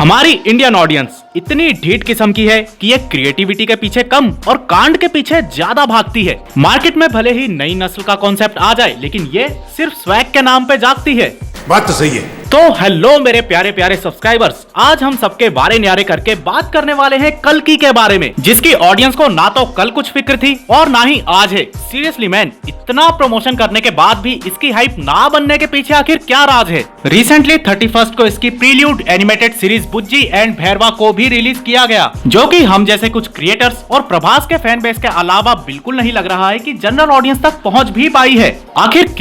हमारी Indian audience इतनी ढीठ किस्म की है कि ये क्रिएटिविटी के पीछे कम और कांड के पीछे ज्यादा भागती है। मार्केट में भले ही नई नस्ल का कॉन्सेप्ट आ जाए, लेकिन ये सिर्फ स्वैग के नाम पे जागती है। बात तो सही है। तो हेलो मेरे प्यारे प्यारे सब्सक्राइबर्स, आज हम सबके बारे न्यारे करके बात करने वाले हैं कल्कि के बारे में, जिसकी ऑडियंस को ना तो कल कुछ फिक्र थी और ना ही आज है। सीरियसली मैन, इतना प्रमोशन करने के बाद भी इसकी हाइप ना बनने के पीछे आखिर क्या राज है। रिसेंटली 31st को इसकी prelude animated series Bujji and Bhairava को भी रिलीज किया गया, जो कि हम जैसे कुछ क्रिएटर्स और प्रभास के फैन बेस के अलावा बिल्कुल नहीं लग रहा है कि जनरल ऑडियंस तक पहुंच भी पाई है। आखिर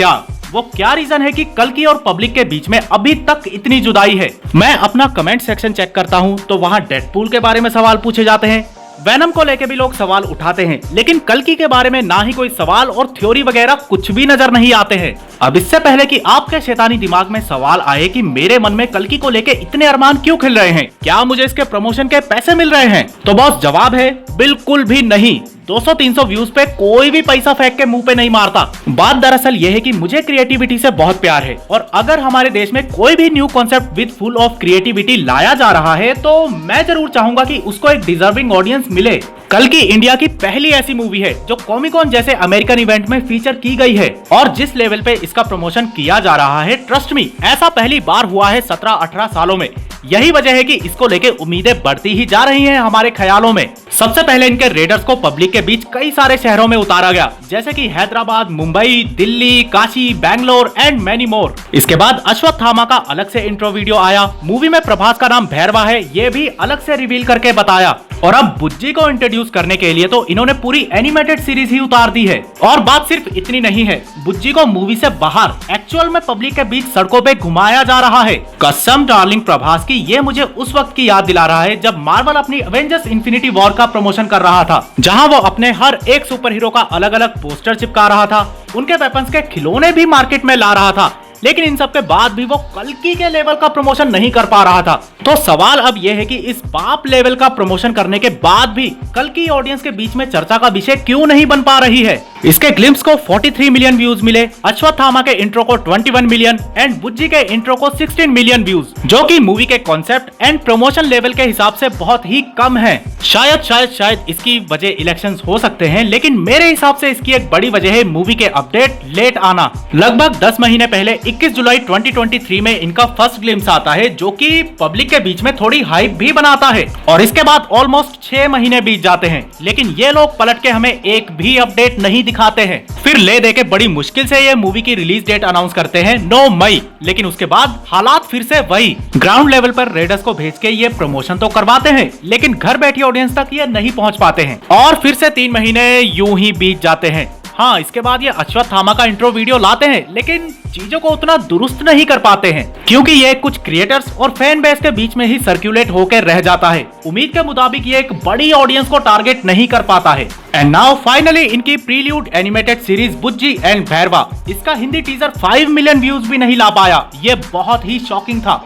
वो क्या रीजन है कि कल्कि और पब्लिक के बीच में अभी तक इतनी जुदाई है। मैं अपना कमेंट सेक्शन चेक करता हूं तो वहां डेडपूल के बारे में सवाल पूछे जाते हैं, वेनम को लेके भी लोग सवाल उठाते हैं, लेकिन कल्कि के बारे में ना ही कोई सवाल और थ्योरी वगैरह कुछ भी नजर नहीं आते हैं। अब इससे पहले कि आपके शैतानी दिमाग में सवाल आए कि मेरे मन में कल्कि को लेके इतने अरमान क्यों खिल रहे हैं, क्या मुझे इसके प्रमोशन के पैसे मिल रहे हैं, तो बॉस जवाब है बिल्कुल भी नहीं। 200-300 व्यूज पे कोई भी पैसा फेंक के मुंह पे नहीं मारता। बात दरअसल ये है कि मुझे क्रिएटिविटी से बहुत प्यार है, और अगर हमारे देश में कोई भी new concept with full of creativity लाया जा रहा है तो मैं जरूर चाहूंगा कि उसको एक डिजर्विंग ऑडियंस मिले। कल्कि इंडिया की पहली ऐसी मूवी है जो कॉमिकॉन जैसे अमेरिकन इवेंट में फीचर की गई है, और जिस लेवल पे इसका प्रमोशन किया जा रहा है, ट्रस्ट मी, ऐसा पहली बार हुआ है 17-18 सालों में। यही वजह है कि इसको लेके उम्मीदें बढ़ती ही जा रही हैं हमारे ख्यालों में। सबसे पहले इनके रेडर्स को पब्लिक के बीच कई सारे शहरों में उतारा गया, जैसे कि Hyderabad, Mumbai, Delhi, Kashi, Bangalore and many more. इसके बाद अश्वत्थामा का अलग से इंट्रो वीडियो आया। मूवी में प्रभास का नाम भैरवा है, ये भी अलग से रिवील करके बताया। और अब बुज्जी को इंट्रोड्यूस करने के लिए तो इन्होंने पूरी एनिमेटेड सीरीज ही उतार दी है। और बात सिर्फ इतनी नहीं है, बुज्जी को मूवी से बाहर एक्चुअल में पब्लिक के बीच सड़कों पे घुमाया जा रहा है। कसम डार्लिंग प्रभास की, ये मुझे उस वक्त की याद दिला रहा है जब मार्वल अपनी एवेंजर्स इन्फिनिटी वॉर का प्रमोशन कर रहा था, जहां वो अपने हर एक सुपर हीरो का अलग अलग पोस्टर चिपका रहा था, उनके वेपन्स के खिलौने भी मार्केट में ला रहा था, लेकिन इन सब के बाद भी वो कल्कि के लेवल का प्रमोशन नहीं कर पा रहा था। तो सवाल अब यह है कि इस बाप लेवल का प्रमोशन करने के बाद भी कल्कि ऑडियंस के बीच में चर्चा का विषय क्यों नहीं बन पा रही है। इसके ग्लिम्स को 43 मिलियन व्यूज मिले, अश्वत्थामा के इंट्रो को 21 मिलियन एंड बुज्जी के इंट्रो को 16 मिलियन व्यूज, जो कि मूवी के कॉन्सेप्ट एंड प्रमोशन लेवल के हिसाब से बहुत ही कम है। शायद इसकी वजह इलेक्शंस हो सकते हैं, लेकिन मेरे हिसाब से इसकी एक बड़ी वजह है मूवी के अपडेट लेट आना। लगभग 10 महीने पहले 21 जुलाई 2023 में इनका फर्स्ट ग्लिम्स आता है, जो कि पब्लिक के बीच में थोड़ी हाइप भी बनाता है, और इसके बाद ऑलमोस्ट 6 महीने बीत जाते हैं, लेकिन ये लोग पलट के हमें एक भी अपडेट नहीं दिखाते हैं। फिर ले दे के बड़ी मुश्किल से ये मूवी की रिलीज डेट अनाउंस करते हैं 9 मई, लेकिन उसके बाद हालात फिर से वही। ग्राउंड लेवल पर रेडर्स को भेज के ये प्रमोशन तो करवाते हैं, लेकिन घर बैठी ऑडियंस तक ये नहीं पहुंच पाते हैं, और फिर से 3 महीने यूं ही बीत जाते हैं। हाँ, इसके बाद ये अश्वत्थामा का इंट्रो वीडियो लाते हैं, लेकिन चीजों को उतना दुरुस्त नहीं कर पाते हैं, क्योंकि ये कुछ क्रिएटर्स और फैन बेस के बीच में ही सर्कुलेट होकर रह जाता है। उम्मीद के मुताबिक ये एक बड़ी ऑडियंस को टारगेट नहीं कर पाता है। एंड नाउ फाइनली इनकी prelude animated series Bujji and Bhairava, इसका हिंदी टीजर 5 मिलियन व्यूज भी नहीं ला पाया। ये बहुत ही शॉकिंग था।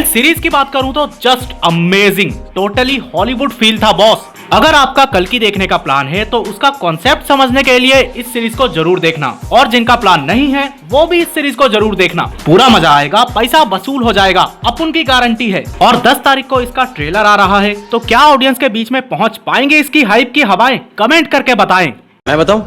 सीरीज की बात करूं तो just amazing, totally Hollywood feel था बॉस। अगर आपका कल्कि देखने का प्लान है तो उसका कॉन्सेप्ट समझने के लिए इस सीरीज को जरूर देखना, और जिनका प्लान नहीं है वो भी इस सीरीज को जरूर देखना। पूरा मजा आएगा, पैसा वसूल हो जाएगा, अपन की गारंटी है। और 10 तारीख को इसका ट्रेलर आ रहा है, तो क्या ऑडियंस के बीच में पहुंच पाएंगे इसकी हाइप की हवाएं? कमेंट करके बताएं। मैं बताऊं?